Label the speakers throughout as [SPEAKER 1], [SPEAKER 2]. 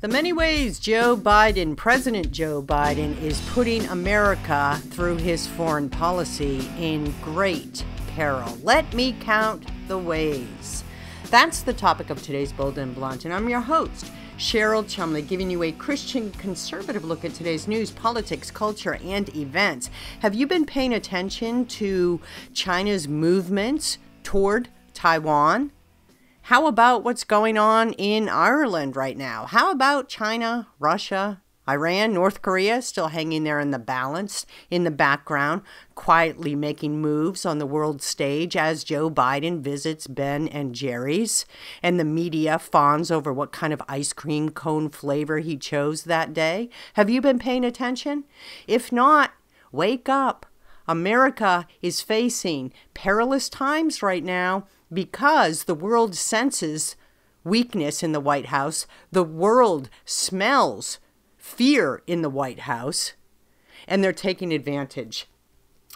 [SPEAKER 1] The many ways President Joe Biden, is putting America through his foreign policy in great peril. Let me count the ways. That's the topic of today's Bold and Blunt, and I'm your host, Cheryl Chumley, giving you a Christian conservative look at today's news, politics, culture, and events. Have you been paying attention to China's movements toward Taiwan? How about what's going on in Ireland right now? How about China, Russia, Iran, North Korea still hanging there in the balance, in the background, quietly making moves on the world stage as Joe Biden visits Ben and Jerry's, and the media fawns over what kind of ice cream cone flavor he chose that day? Have you been paying attention? If not, wake up. America is facing perilous times right now because the world senses weakness in the White House. The world smells fear in the White House, and they're taking advantage.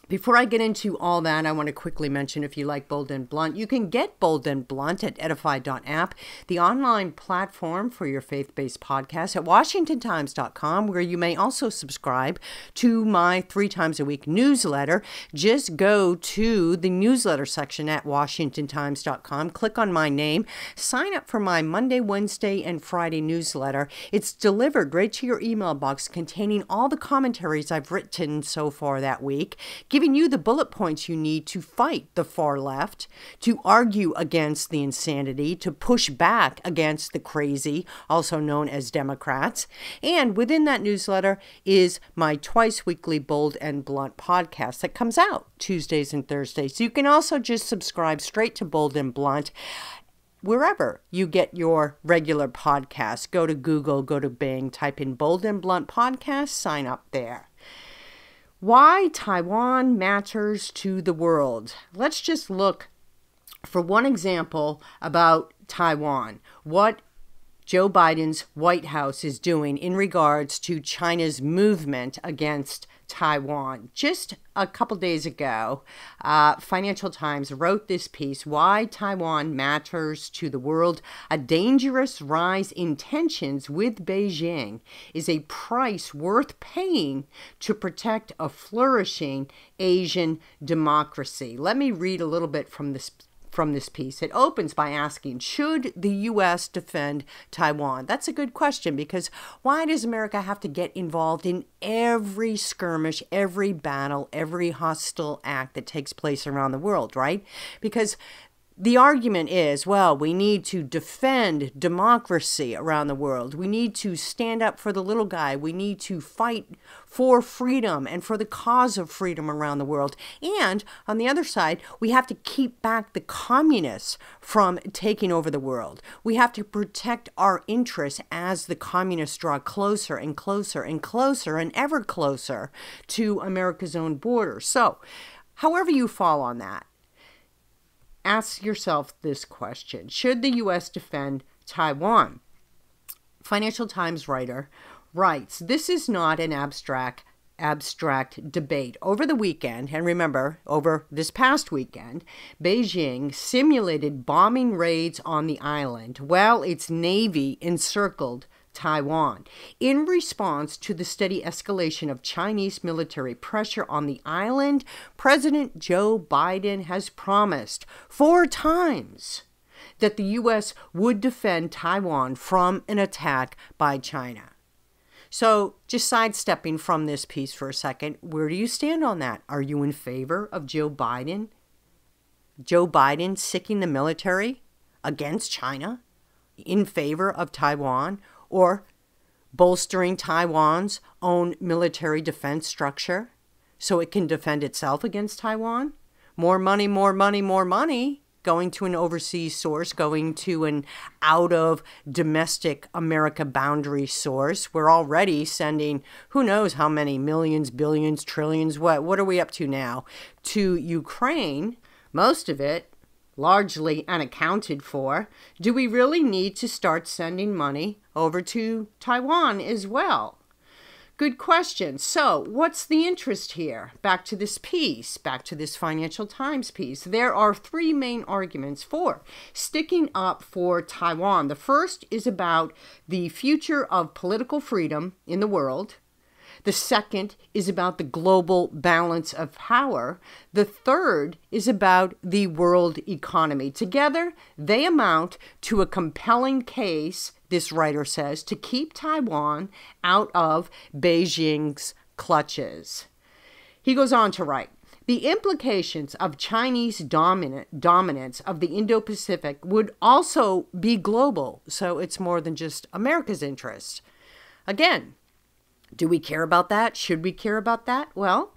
[SPEAKER 1] Before I get into all that, I want to quickly mention, if you like Bold and Blunt, you can get Bold and Blunt at edify.app, the online platform for your faith-based podcast, at washingtontimes.com, where you may also subscribe to my 3 times a week newsletter. Just go to the newsletter section at washingtontimes.com, click on my name, sign up for my Monday, Wednesday, and Friday newsletter. It's delivered right to your email box, containing all the commentaries I've written so far that week, giving you the bullet points you need to fight the far left, to argue against the insanity, to push back against the crazy, also known as Democrats. And within that newsletter is my twice weekly Bold and Blunt podcast that comes out Tuesdays and Thursdays. So you can also just subscribe straight to Bold and Blunt wherever you get your regular podcasts. Go to Google, go to Bing, type in Bold and Blunt podcast, sign up there. Why Taiwan matters to the world. Let's just look for one example about Taiwan. What Joe Biden's White House is doing in regards to China's movement against Taiwan. Just a couple days ago, Financial Times wrote this piece, Why Taiwan Matters to the World. A dangerous rise in tensions with Beijing is a price worth paying to protect a flourishing Asian democracy. Let me read a little bit from this piece. It opens by asking, should the U.S. defend Taiwan? That's a good question, because why does America have to get involved in every skirmish, every battle, every hostile act that takes place around the world, right? Because the argument is, well, we need to defend democracy around the world. We need to stand up for the little guy. We need to fight for freedom and for the cause of freedom around the world. And on the other side, we have to keep back the communists from taking over the world. We have to protect our interests as the communists draw closer and closer and closer and ever closer to America's own border. So, however you fall on that, ask yourself this question. Should the U.S. defend Taiwan? Financial Times writer writes, this is not an abstract debate. Over the weekend, and remember, over this past weekend, Beijing simulated bombing raids on the island while its navy encircled Taiwan. In response to the steady escalation of Chinese military pressure on the island, President Joe Biden has promised 4 times that the U.S. would defend Taiwan from an attack by China. So, just sidestepping from this piece for a second, where do you stand on that? Are you in favor of Joe Biden sicking the military against China, in favor of Taiwan, or bolstering Taiwan's own military defense structure so it can defend itself against Taiwan? More money, more money, more money going to an overseas source, going to an out of domestic America boundary source. We're already sending who knows how many millions, billions, trillions, what are we up to now, to Ukraine, most of it largely unaccounted for. Do we really need to start sending money over to Taiwan as well? Good question. So what's the interest here? Back to this piece, back to this Financial Times piece. There are three main arguments for sticking up for Taiwan. The first is about the future of political freedom in the world. The second is about the global balance of power. The third is about the world economy. Together, they amount to a compelling case, this writer says, to keep Taiwan out of Beijing's clutches. He goes on to write, the implications of Chinese dominance of the Indo-Pacific would also be global, so it's more than just America's interest. Again, do we care about that? Should we care about that? Well,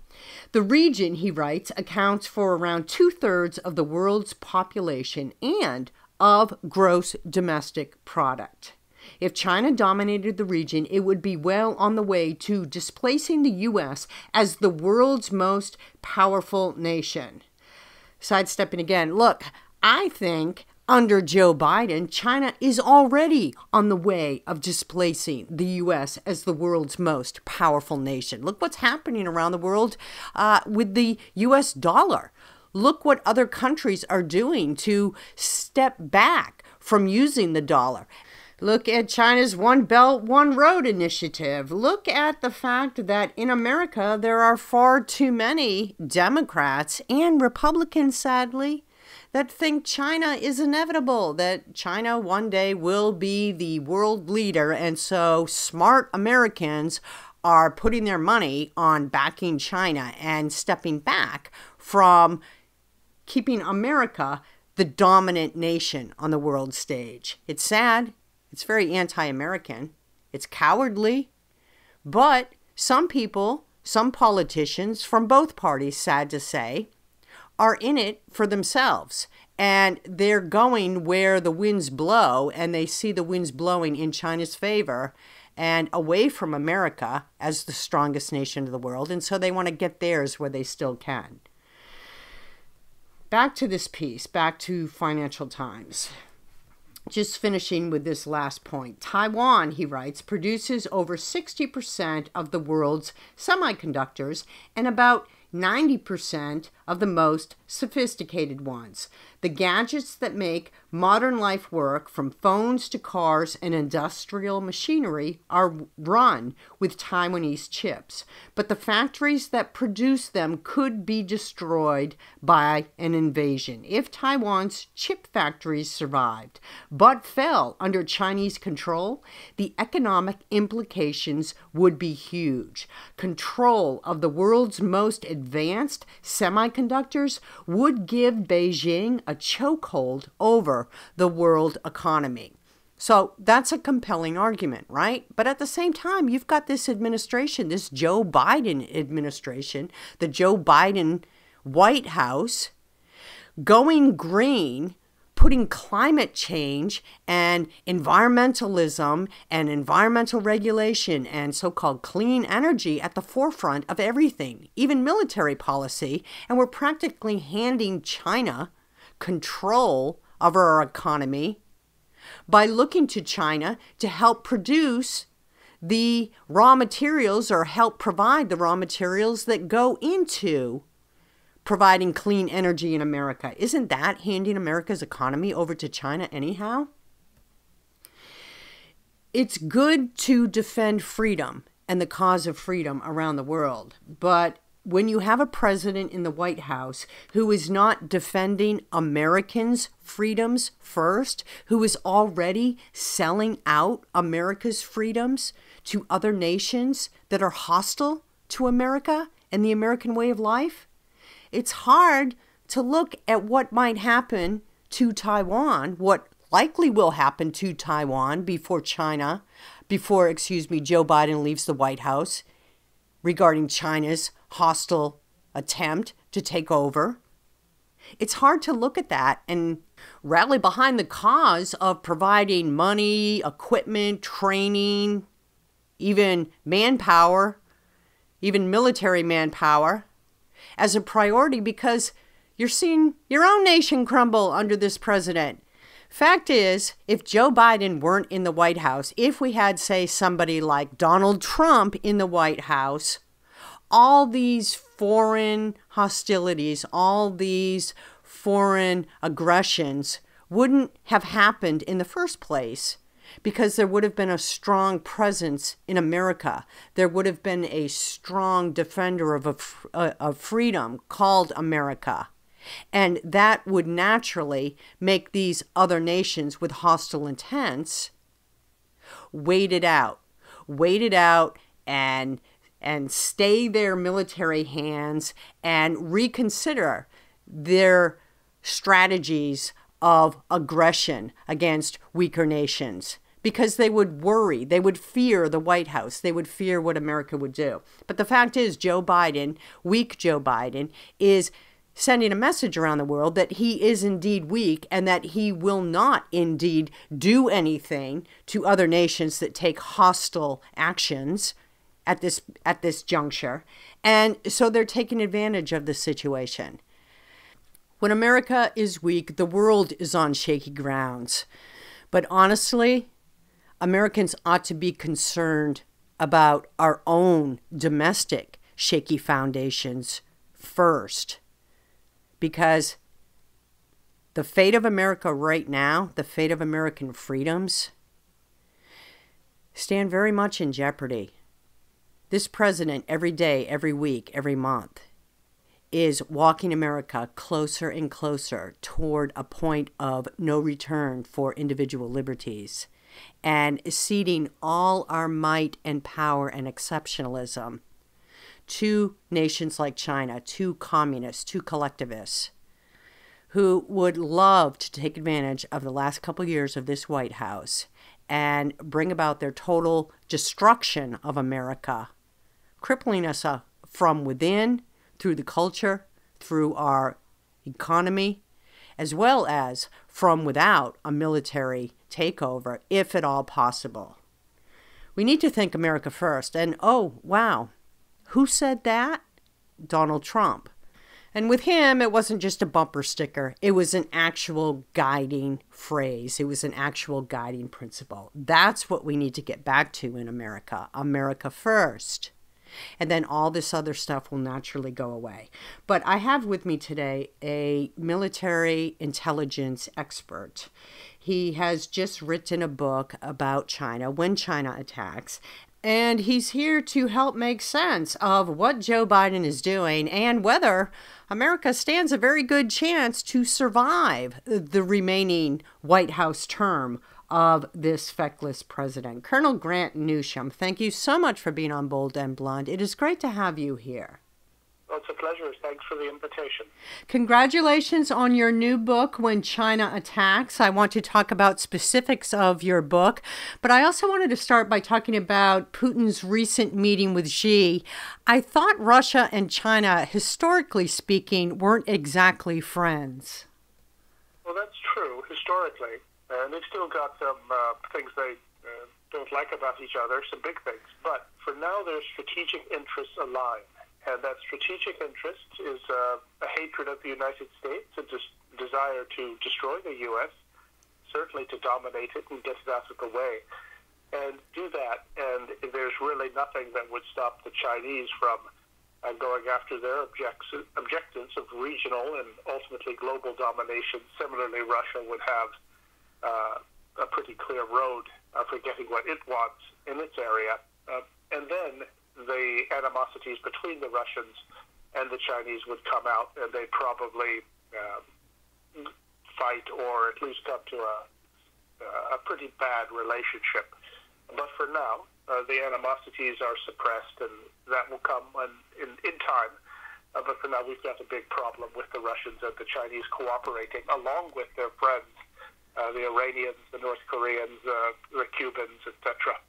[SPEAKER 1] the region, he writes, accounts for around 2/3 of the world's population and of gross domestic product. If China dominated the region, it would be well on the way to displacing the U.S. as the world's most powerful nation. Sidestepping again, look, I think under Joe Biden, China is already on the way of displacing the U.S. as the world's most powerful nation. Look what's happening around the world with the U.S. dollar. Look what other countries are doing to step back from using the dollar. Look at China's One Belt, One Road initiative. Look at the fact that in America, there are far too many Democrats and Republicans, sadly, that think China is inevitable, that China one day will be the world leader. And so smart Americans are putting their money on backing China and stepping back from keeping America the dominant nation on the world stage. It's sad. It's very anti-American. It's cowardly. But some people, some politicians from both parties, sad to say, are in it for themselves, and they're going where the winds blow, and they see the winds blowing in China's favor and away from America as the strongest nation of the world, and so they want to get theirs where they still can. Back to this piece, back to Financial Times. Just finishing with this last point. Taiwan, he writes, produces over 60% of the world's semiconductors and about 90% of the most sophisticated ones. The gadgets that make modern life work, from phones to cars and industrial machinery, are run with Taiwanese chips. But the factories that produce them could be destroyed by an invasion if Taiwan's chip factories survived, but fell under Chinese control. The economic implications would be huge. Control of the world's most advanced semiconductors would give Beijing a chokehold over the world economy. So that's a compelling argument, right? But at the same time, you've got this administration, this Joe Biden administration, the Joe Biden White House, going green, putting climate change and environmentalism and environmental regulation and so-called clean energy at the forefront of everything, even military policy. And we're practically handing China control of our economy by looking to China to help produce the raw materials or help provide the raw materials that go into providing clean energy in America. Isn't that handing America's economy over to China anyhow? It's good to defend freedom and the cause of freedom around the world, but when you have a president in the White House who is not defending Americans' freedoms first, who is already selling out America's freedoms to other nations that are hostile to America and the American way of life, it's hard to look at what might happen to Taiwan, what likely will happen to Taiwan before Joe Biden leaves the White House regarding China's hostile attempt to take over. It's hard to look at that and rally behind the cause of providing money, equipment, training, even manpower, even military manpower, as a priority, because you're seeing your own nation crumble under this president. Fact is, if Joe Biden weren't in the White House, if we had, say, somebody like Donald Trump in the White House, all these foreign hostilities, all these foreign aggressions wouldn't have happened in the first place, because there would have been a strong presence in America. There would have been a strong defender of freedom called America. And that would naturally make these other nations with hostile intents wait it out and stay their military hands and reconsider their strategies of aggression against weaker nations, because they would worry, they would fear the White House, they would fear what America would do. But the fact is, Joe Biden, weak Joe Biden, is sending a message around the world that he is indeed weak and that he will not indeed do anything to other nations that take hostile actions at this juncture. And so they're taking advantage of the situation. When America is weak, the world is on shaky grounds. But honestly, Americans ought to be concerned about our own domestic shaky foundations first. Because the fate of America right now, the fate of American freedoms, stand very much in jeopardy. This president, every day, every week, every month, is walking America closer and closer toward a point of no return for individual liberties, and ceding all our might and power and exceptionalism to nations like China, to communists, to collectivists, who would love to take advantage of the last couple years of this White House and bring about their total destruction of America, crippling us from within, through the culture, through our economy, as well as from without a military takeover, if at all possible. We need to think America first. And oh, wow. Who said that? Donald Trump. And with him, it wasn't just a bumper sticker. It was an actual guiding phrase. It was an actual guiding principle. That's what we need to get back to in America. America first. And then all this other stuff will naturally go away. But I have with me today a military intelligence expert. He has just written a book about China, When China Attacks. And he's here to help make sense of what Joe Biden is doing and whether America stands a very good chance to survive the remaining White House term of this feckless president. Colonel Grant Newsham, thank you so much for being on Bold and Blonde. It is great to have you here.
[SPEAKER 2] Well, it's a pleasure. Thanks for the invitation.
[SPEAKER 1] Congratulations on your new book, When China Attacks. I want to talk about specifics of your book, but I also wanted to start by talking about Putin's recent meeting with Xi. I thought Russia and China, historically speaking, weren't exactly friends.
[SPEAKER 2] Well, that's true, historically. And they've still got some things they don't like about each other, some big things. But for now, their strategic interests align. And that strategic interest is a hatred of the United States, a desire to destroy the U.S., certainly to dominate it and get it out of the way. And do that, and there's really nothing that would stop the Chinese from going after their objectives of regional and ultimately global domination. Similarly, Russia would have a pretty clear road for getting what it wants in its area. And then the animosities between the Russians and the Chinese would come out, and they'd probably fight or at least come to a pretty bad relationship. But for now, the animosities are suppressed, and that will come in time. But for now, we've got a big problem with the Russians and the Chinese cooperating, along with their friends, the Iranians, the North Koreans, the Cubans, etc.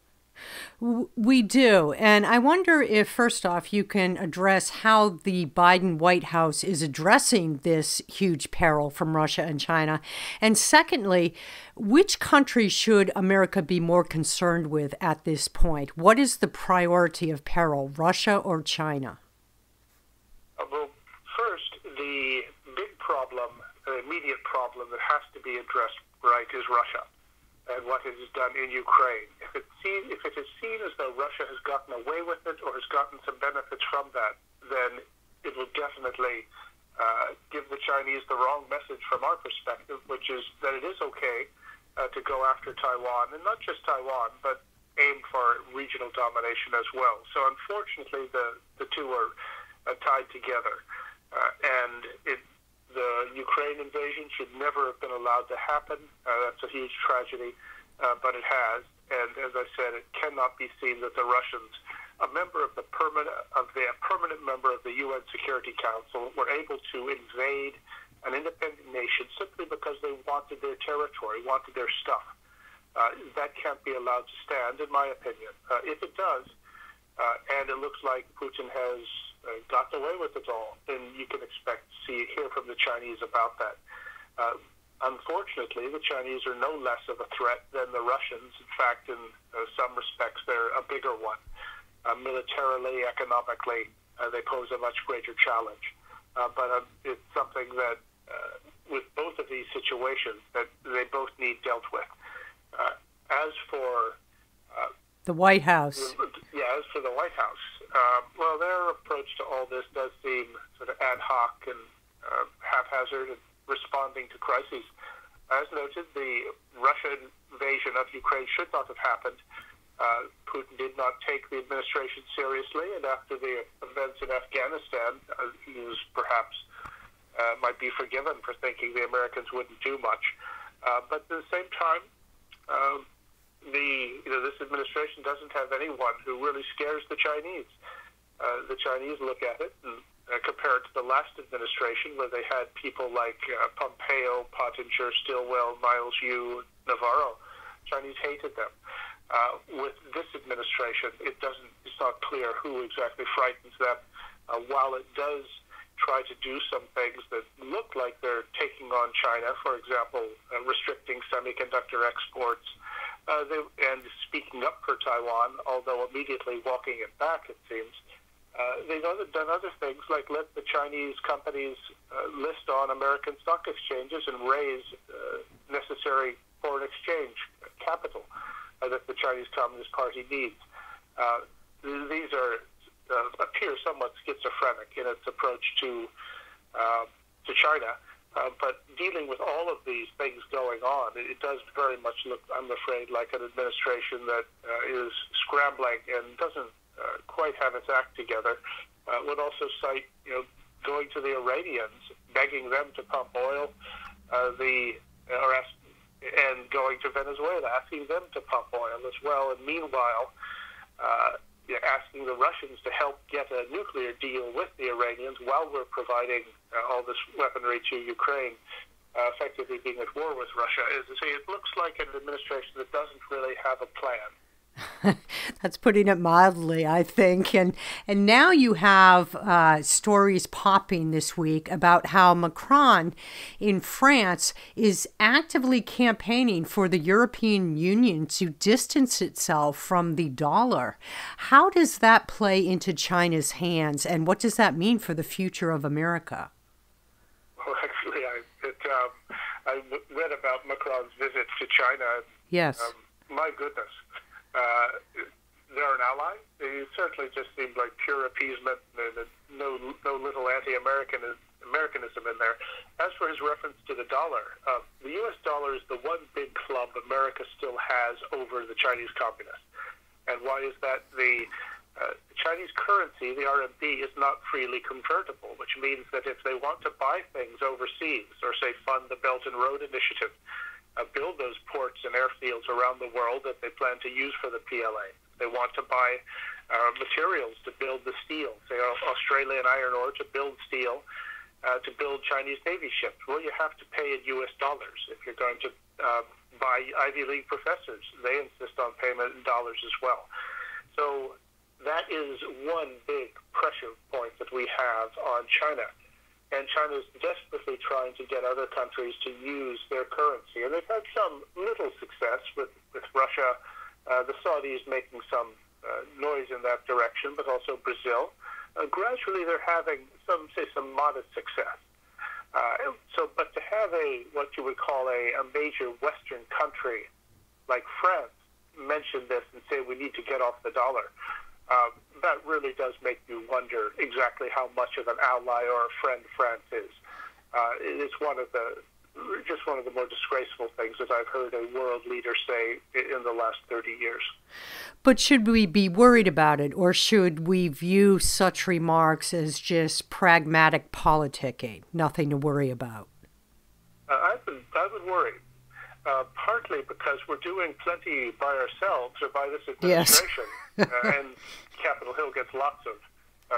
[SPEAKER 1] We do. And I wonder if, first off, you can address how the Biden White House is addressing this huge peril from Russia and China. And secondly, which country should America be more concerned with at this point? What is the priority of peril, Russia or China?
[SPEAKER 2] Well, first, the big problem, the immediate problem that has to be addressed right is Russia and what it has done in Ukraine. If it is seen as though Russia has gotten away with it or has gotten some benefits from that, then it will definitely give the Chinese the wrong message from our perspective, which is that it is okay to go after Taiwan, and not just Taiwan, but aim for regional domination as well. So unfortunately, the two are tied together. The Ukraine invasion should never have been allowed to happen. That's a huge tragedy, but it has. And as I said, it cannot be seen that the Russians, a permanent member of the UN Security Council, were able to invade an independent nation simply because they wanted their territory, wanted their stuff. That can't be allowed to stand, in my opinion. If it does, and it looks like Putin has gotten away with it all, then you can expect to hear from the Chinese about that. Unfortunately, the Chinese are no less of a threat than the Russians. In fact, in some respects, they're a bigger one. Militarily, economically, they pose a much greater challenge. But it's something that, with both of these situations, that they both need dealt with. As for
[SPEAKER 1] the White House.
[SPEAKER 2] As for the White House, well, their approach to all this does seem sort of ad hoc and haphazard and responding to crises. As noted, the Russian invasion of Ukraine should not have happened. Putin did not take the administration seriously, and after the events in Afghanistan, he was perhaps might be forgiven for thinking the Americans wouldn't do much. But at the same time, this administration doesn't have anyone who really scares the Chinese. The Chinese look at it and compare it to the last administration, where they had people like Pompeo, Pottinger, Stilwell, Miles Yu, Navarro. Chinese hated them. With this administration, it's not clear who exactly frightens them. While it does try to do some things that look like they're taking on China, for example, restricting semiconductor exports, and speaking up for Taiwan, although immediately walking it back, it seems. They've done other things like let the Chinese companies list on American stock exchanges and raise necessary foreign exchange capital that the Chinese Communist Party needs. These appear somewhat schizophrenic in its approach to China. But dealing with all of these things going on, it does very much look, I'm afraid, like an administration that is scrambling and doesn't quite have its act together. Would also cite, going to the Iranians, begging them to pump oil, and going to Venezuela, asking them to pump oil as well. And meanwhile, asking the Russians to help get a nuclear deal with the Iranians while we're providing all this weaponry to Ukraine, effectively being at war with Russia. It looks like an administration that doesn't really have a plan.
[SPEAKER 1] That's putting it mildly, I think. And now you have stories popping this week about how Macron in France is actively campaigning for the European Union to distance itself from the dollar. How does that play into China's hands, and what does that mean for the future of America?
[SPEAKER 2] Well, actually, I read about Macron's visit to China.
[SPEAKER 1] Yes.
[SPEAKER 2] My goodness. They're an ally. It certainly just seemed like pure appeasement. No little anti-Americanism in there. As for his reference to the dollar, the U.S. dollar is the one big club America still has over the Chinese communists. And why is that? The Chinese currency, the RMB, is not freely convertible, which means that if they want to buy things overseas, or say fund the Belt and Road Initiative, build those ports and airfields around the world that they plan to use for the PLA. They want to buy materials to build the steel, say Australian iron ore to build steel, to build Chinese Navy ships. Well, you have to pay in U.S. dollars. If you're going to buy Ivy League professors, they insist on payment in dollars as well. So that is one big pressure point that we have on China. And China is desperately trying to get other countries to use their currency. And they've had some little success with Russia, the Saudis making some noise in that direction, but also Brazil. Gradually they're having some modest success. But to have what you would call a major Western country like France mention this and say we need to get off the dollar, that really does make you wonder exactly how much of an ally or a friend France is. It's one of the more disgraceful things that I've heard a world leader say in the last 30 years.
[SPEAKER 1] But should we be worried about it, or should we view such remarks as just pragmatic politicking, nothing to worry about?
[SPEAKER 2] I would worry, partly because we're doing plenty by ourselves or by this administration,
[SPEAKER 1] yes.
[SPEAKER 2] And Capitol Hill gets lots of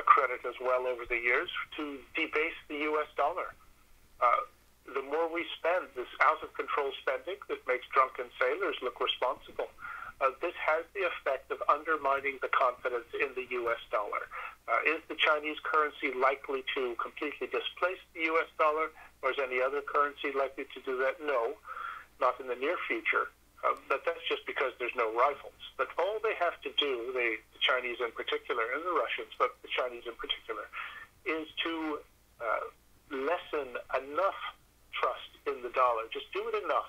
[SPEAKER 2] credit as well over the years to debase the U.S. dollar. The more we spend, this out-of-control spending that makes drunken sailors look responsible, this has the effect of undermining the confidence in the U.S. dollar. Is the Chinese currency likely to completely displace the U.S. dollar, or is any other currency likely to do that? No, not in the near future. But that's just because there's no rivals. But all they have to do, the Chinese in particular, and the Russians, but the Chinese in particular, is to lessen enough trust in the dollar. Just do it enough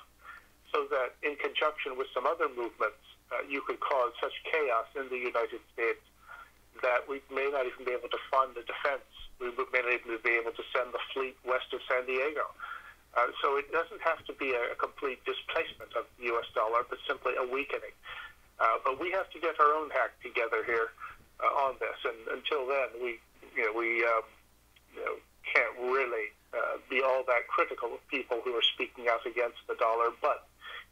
[SPEAKER 2] so that in conjunction with some other movements, you could cause such chaos in the United States that we may not even be able to fund the defense. We may not even be able to send the fleet west of San Diego. So it doesn't have to be a complete displacement of the U.S. dollar, but simply a weakening. But we have to get our own act together here on this, and until then, we can't really be all that critical of people who are speaking out against the dollar. But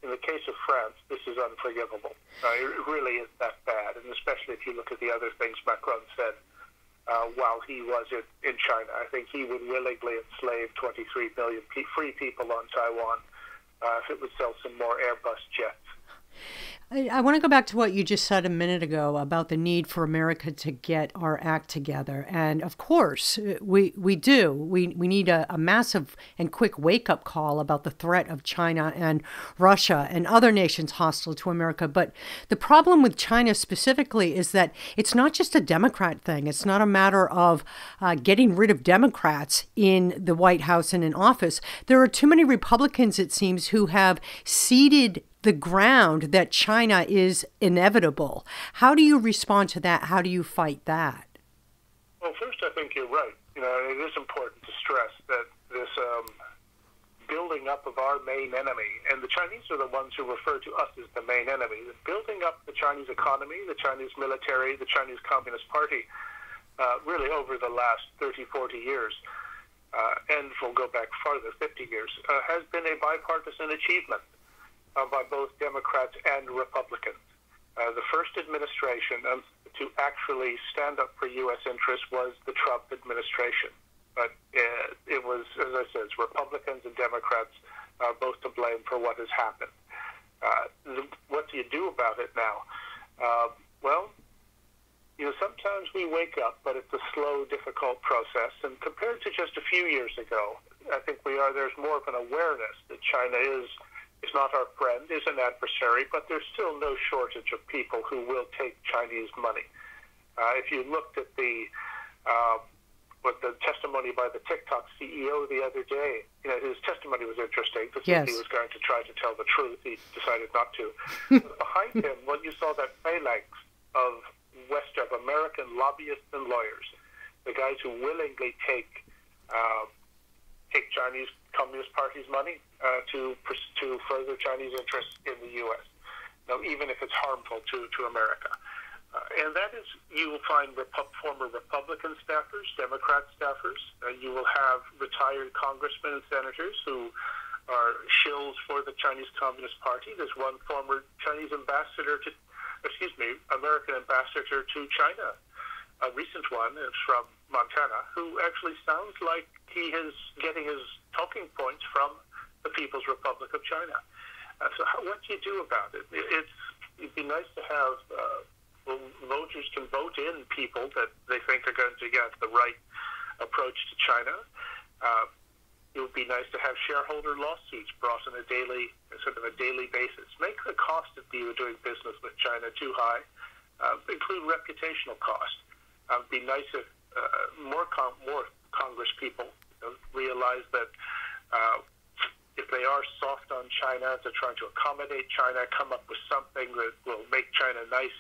[SPEAKER 2] in the case of France, this is unforgivable. It really is that bad, and especially if you look at the other things Macron said while he was in China. I think he would willingly enslave 23 million free people on Taiwan if it would sell some more Airbus jets.
[SPEAKER 1] I want to go back to what you just said a minute ago about the need for America to get our act together. And of course, we do. We need a massive and quick wake-up call about the threat of China and Russia and other nations hostile to America. But the problem with China specifically is that it's not just a Democrat thing. It's not a matter of getting rid of Democrats in the White House and in office. There are too many Republicans, it seems, who have ceded the ground that China is inevitable. How do you respond to that? How do you fight that?
[SPEAKER 2] Well, first, I think you're right. It is important to stress that this building up of our main enemy, and the Chinese are the ones who refer to us as the main enemy, the building up the Chinese economy, the Chinese military, the Chinese Communist Party, really over the last 30, 40 years, and we'll go back farther, 50 years, has been a bipartisan achievement by both Democrats and Republicans. The first administration to actually stand up for U.S. interests was the Trump administration. But it was, as I said, Republicans and Democrats are both to blame for what has happened. What do you do about it now? Sometimes we wake up, but it's a slow, difficult process. And compared to just a few years ago, I think there's more of an awareness that China is not our friend, is an adversary, but there's still no shortage of people who will take Chinese money. If you looked at the testimony by the TikTok CEO the other day, his testimony was interesting because
[SPEAKER 1] yes.
[SPEAKER 2] He was going to try to tell the truth. He decided not to. But behind him, when you saw that phalanx of American lobbyists and lawyers, the guys who willingly take Chinese Communist Party's money to further Chinese interests in the U.S., even if it's harmful to America. And that is, you will find former Republican staffers, Democrat staffers. You will have retired congressmen and senators who are shills for the Chinese Communist Party. There's one former American ambassador to China. A recent one is from Montana, who actually sounds like he is getting his talking points from the People's Republic of China. So what do you do about it? It'd be nice to have voters can vote in people that they think are going to get the right approach to China. It would be nice to have shareholder lawsuits brought on a daily basis. Make the cost of doing business with China too high. Include reputational cost. It'd be nice if more Congress people realize that if they are soft on China, they're trying to accommodate China, come up with something that will make China nice.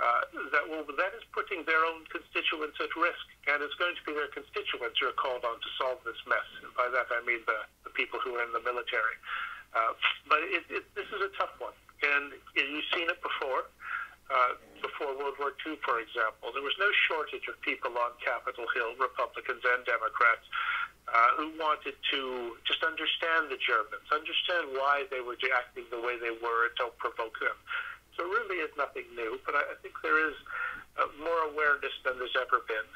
[SPEAKER 2] That is putting their own constituents at risk, and it's going to be their constituents who are called on to solve this mess. And by that I mean the people who are in the military. But this is a tough one, and you've seen it before. Before World War II, for example, there was no shortage of people on Capitol Hill, Republicans and Democrats, who wanted to just understand the Germans, understand why they were acting the way they were, and don't provoke them. So it really is nothing new, but I think there is more awareness than there's ever been.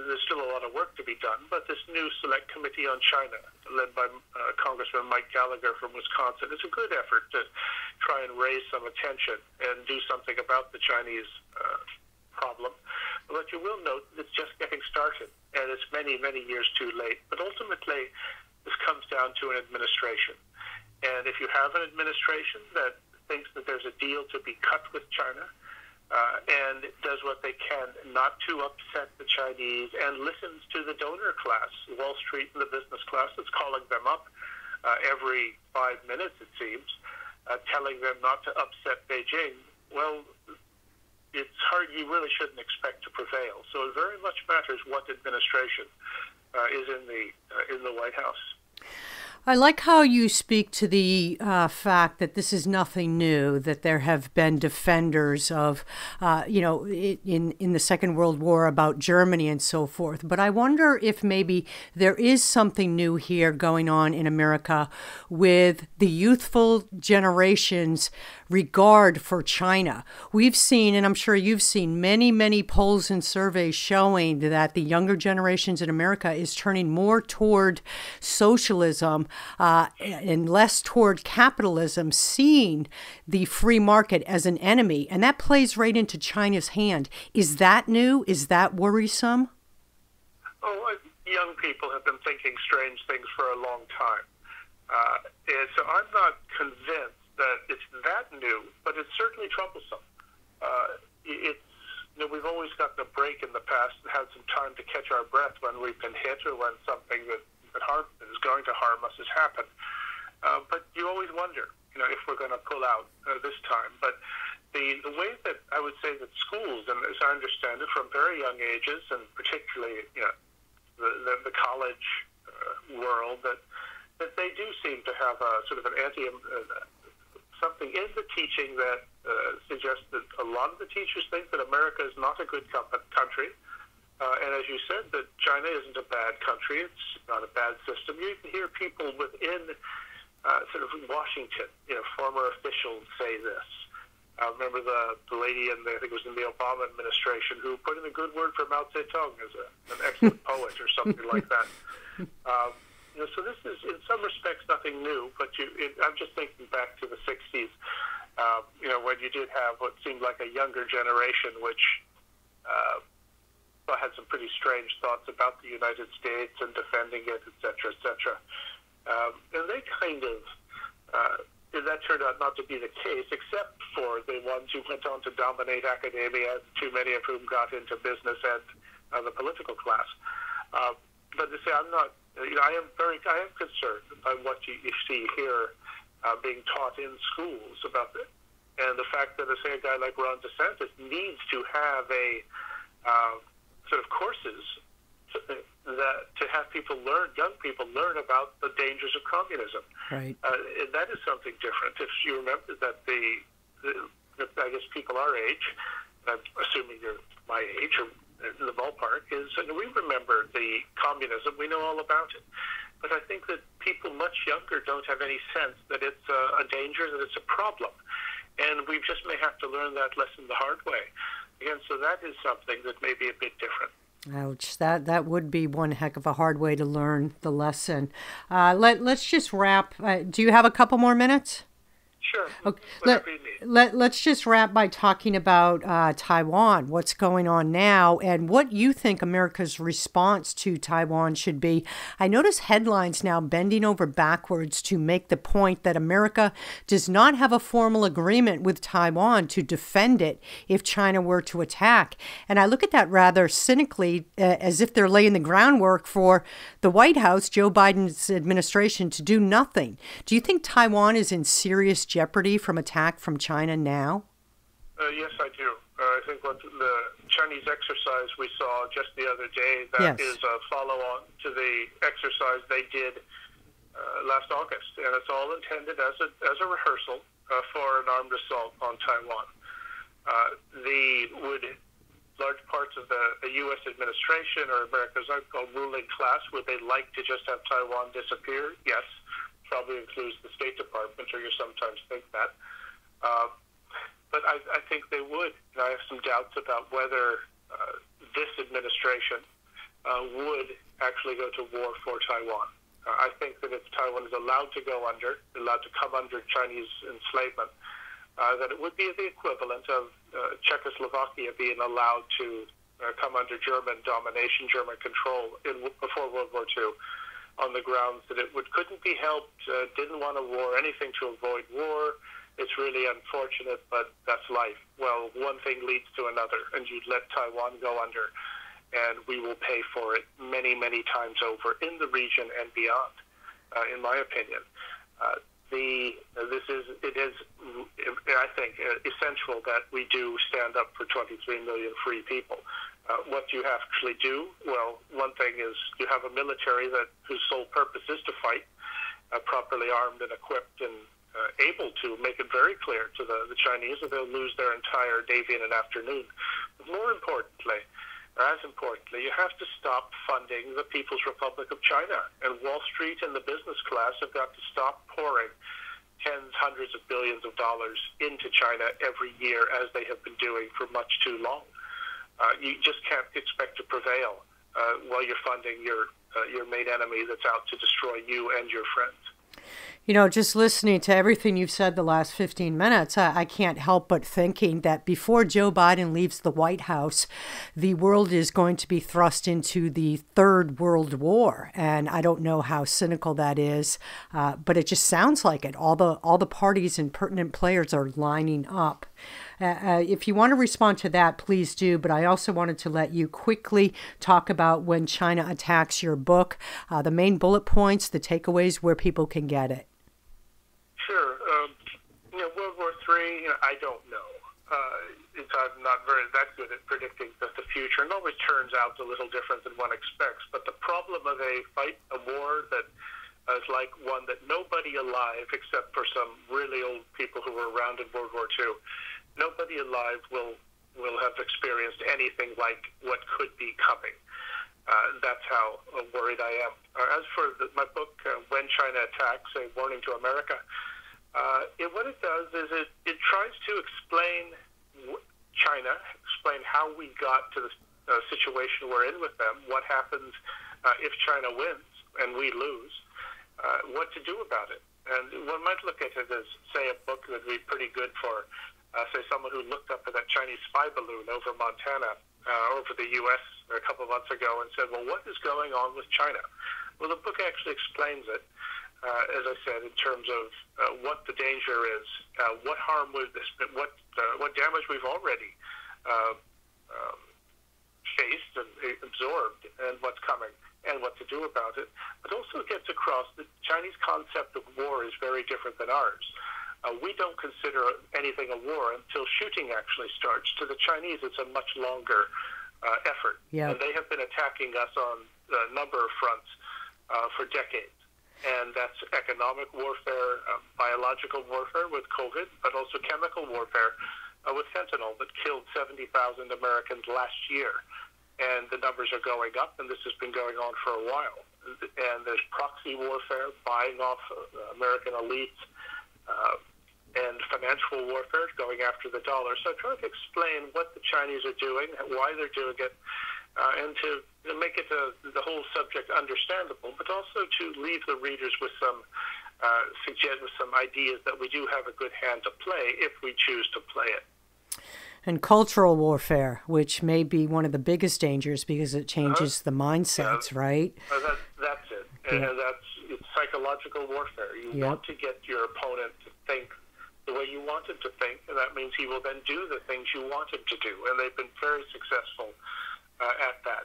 [SPEAKER 2] There's still a lot of work to be done, but this new select committee on China, led by Congressman Mike Gallagher from Wisconsin, is a good effort to try and raise some attention and do something about the Chinese problem. But you will note that it's just getting started, and it's many, many years too late. But ultimately, this comes down to an administration. And if you have an administration that thinks that there's a deal to be cut with China, and does what they can not to upset the Chinese, and listens to the donor class, Wall Street and the business class that's calling them up every 5 minutes, it seems, telling them not to upset Beijing, well, it's hard. You really shouldn't expect to prevail. So it very much matters what administration is in the White House.
[SPEAKER 1] I like how you speak to the fact that this is nothing new, that there have been defenders of, in the Second World War about Germany and so forth. But I wonder if maybe there is something new here going on in America with the youthful generation's regard for China. We've seen, and I'm sure you've seen, many, many polls and surveys showing that the younger generations in America is turning more toward socialism and less toward capitalism, seeing the free market as an enemy. And that plays right into China's hand. Is that new? Is that worrisome?
[SPEAKER 2] Oh, young people have been thinking strange things for a long time. And so I'm not convinced that it's that new, but it's certainly troublesome. We've always gotten a break in the past and had some time to catch our breath when we've been hit or when something that is going to harm us has happened. But you always wonder, if we're going to pull out this time. But the way that I would say that schools, and as I understand it, from very young ages, and particularly the college world, that they do seem to have a sort of an something in the teaching that suggests that a lot of the teachers think that America is not a good country. And as you said, that China isn't a bad country. It's not a bad system. You can hear people within sort of Washington, former officials say this. I remember the lady I think it was in the Obama administration, who put in a good word for Mao Zedong as an excellent poet or something like that. So this is, in some respects, nothing new, but I'm just thinking back to the 60s, when you did have what seemed like a younger generation, which had some pretty strange thoughts about the United States and defending it, et cetera, et cetera. And they kind of, that turned out not to be the case, except for the ones who went on to dominate academia, too many of whom got into business and the political class. But to say, I'm not, I am concerned by what you see here being taught in schools about it, and the fact that, say, a guy like Ron DeSantis needs to have a sort of courses to have people young people learn about the dangers of communism. Right. And that is something different. If you remember that I guess people our age, I'm assuming you're my age or in the ballpark, we remember the communism. We know all about it. But I think that people much younger don't have any sense that it's a danger, that it's a problem. And we just may have to learn that lesson the hard way. Again, so that is something that may be a bit different.
[SPEAKER 1] Ouch, that would be one heck of a hard way to learn the lesson. Let's just wrap. Do you have a couple more minutes?
[SPEAKER 2] Sure.
[SPEAKER 1] Okay.
[SPEAKER 2] Whatever you need.
[SPEAKER 1] Let's just wrap by talking about Taiwan, what's going on now, and what you think America's response to Taiwan should be. I notice headlines now bending over backwards to make the point that America does not have a formal agreement with Taiwan to defend it if China were to attack. And I look at that rather cynically, as if they're laying the groundwork for the White House, Joe Biden's administration, to do nothing. Do you think Taiwan is in serious jeopardy from attack from China now?
[SPEAKER 2] Yes, I do. I think what the Chinese exercise we saw just the other day, that is a follow-on to the exercise they did last August, and it's all intended as a rehearsal for an armed assault on Taiwan. Large parts of the U.S. administration, or America's ruling class, would they like to just have Taiwan disappear? Yes. Probably includes the State Department, or you sometimes think that. But I think they would. I have some doubts about whether this administration would actually go to war for Taiwan. I think that if Taiwan is allowed to allowed to come under Chinese enslavement, that it would be the equivalent of Czechoslovakia being allowed to come under German domination, German control before World War II. On the grounds that it couldn't be helped, didn't want a war, anything to avoid war. It's really unfortunate, but that's life. Well, one thing leads to another, and you'd let Taiwan go under, and we will pay for it many, many times over in the region and beyond, in my opinion. It is, I think, essential that we do stand up for 23 million free people. What you actually do, well, one thing is you have a military whose sole purpose is to fight, properly armed and equipped and able to make it very clear to the Chinese that they'll lose their entire navy in an afternoon. But more importantly, or as importantly, you have to stop funding the People's Republic of China. And Wall Street and the business class have got to stop pouring tens, hundreds of billions of dollars into China every year, as they have been doing for much too long. You just can't expect to prevail while you're funding your main enemy that's out to destroy you and your friends.
[SPEAKER 1] You know, just listening to everything you've said the last 15 minutes, I can't help but thinking that before Joe Biden leaves the White House, the world is going to be thrust into the Third World War. And I don't know how cynical that is, but it just sounds like it. All the parties and pertinent players are lining up. If you want to respond to that, please do. But I also wanted to let you quickly talk about When China Attacks, your book, the main bullet points, the takeaways, where people can get it.
[SPEAKER 2] Sure. World War III, I don't know. I'm not that good at predicting the future. It always turns out a little different than one expects. But the problem of a war that is like one that nobody alive, except for some really old people who were around in World War II, nobody alive will have experienced anything like what could be coming. That's how worried I am. As for my book, When China Attacks, A Warning to America, what it does is it tries to explain China, explain how we got to the situation we're in with them, what happens if China wins and we lose, what to do about it. And one might look at it as, say, a book that would be pretty good for, say, someone who looked up at that Chinese spy balloon over Montana, over the U.S. a couple of months ago and said, well, what is going on with China? Well, the book actually explains it, as I said, in terms of what the danger is, what harm was this, what damage we've already faced and absorbed, and what's coming, and what to do about it. But also gets across the Chinese concept of war is very different than ours. We don't consider anything a war until shooting actually starts. To the Chinese, it's a much longer effort.
[SPEAKER 1] Yep.
[SPEAKER 2] And they have been attacking us on a number of fronts for decades. And that's economic warfare, biological warfare with COVID, but also chemical warfare with fentanyl that killed 70,000 Americans last year. And the numbers are going up, and this has been going on for a while. And there's proxy warfare, buying off American elites, and financial warfare, going after the dollar. So I try to explain what the Chinese are doing, why they're doing it, and to make it the whole subject understandable, but also to leave the readers with some suggest some ideas that we do have a good hand to play if we choose to play it.
[SPEAKER 1] And cultural warfare, which may be one of the biggest dangers because it changes the mindsets, right?
[SPEAKER 2] That's it. And it's psychological warfare. You want to get your opponent to think the way you want him to think, and that means he will then do the things you want him to do. And they've been very successful at that.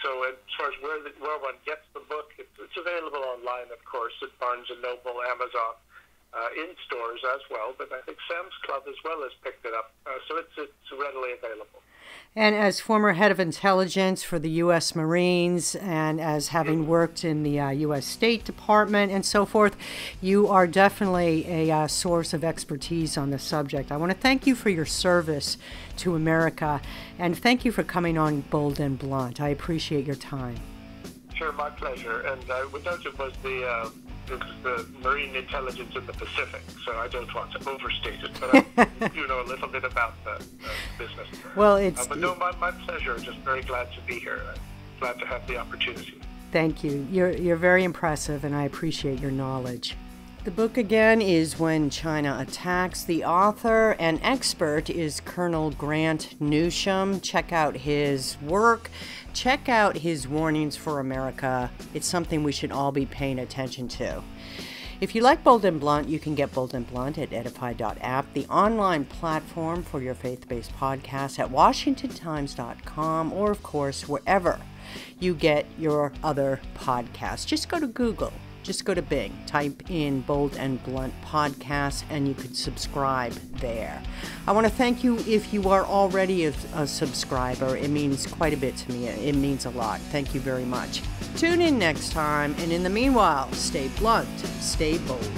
[SPEAKER 2] So as far as where one gets the book, it's available online, of course, at Barnes & Noble, Amazon, in stores as well, but I think Sam's Club as well has picked it up, so it's readily available.
[SPEAKER 1] And as former head of intelligence for the U.S. Marines and as having worked in the U.S. State Department and so forth, you are definitely a source of expertise on the subject. I want to thank you for your service to America, and thank you for coming on Bold and Blunt. I appreciate your time.
[SPEAKER 2] Sure, my pleasure. And it was the Marine intelligence in the Pacific, so I don't want to overstate it, but I do know a little bit about the business.
[SPEAKER 1] Well,
[SPEAKER 2] but no, my pleasure. Just very glad to be here. Glad to have the opportunity.
[SPEAKER 1] Thank you. You're very impressive, and I appreciate your knowledge. The book again is When China Attacks. The author and expert is Colonel Grant Newsham. Check out his work. Check out his warnings for America. It's something we should all be paying attention to. If you like Bold and Blunt, you can get Bold and Blunt at edify.app, the online platform for your faith-based podcast at washingtontimes.com, or, of course, wherever you get your other podcasts. Just go to Google. Just go to Bing, type in Bold and Blunt Podcast, and you could subscribe there. I want to thank you if you are already a subscriber. It means quite a bit to me. It means a lot. Thank you very much. Tune in next time, and in the meanwhile, stay blunt, stay bold.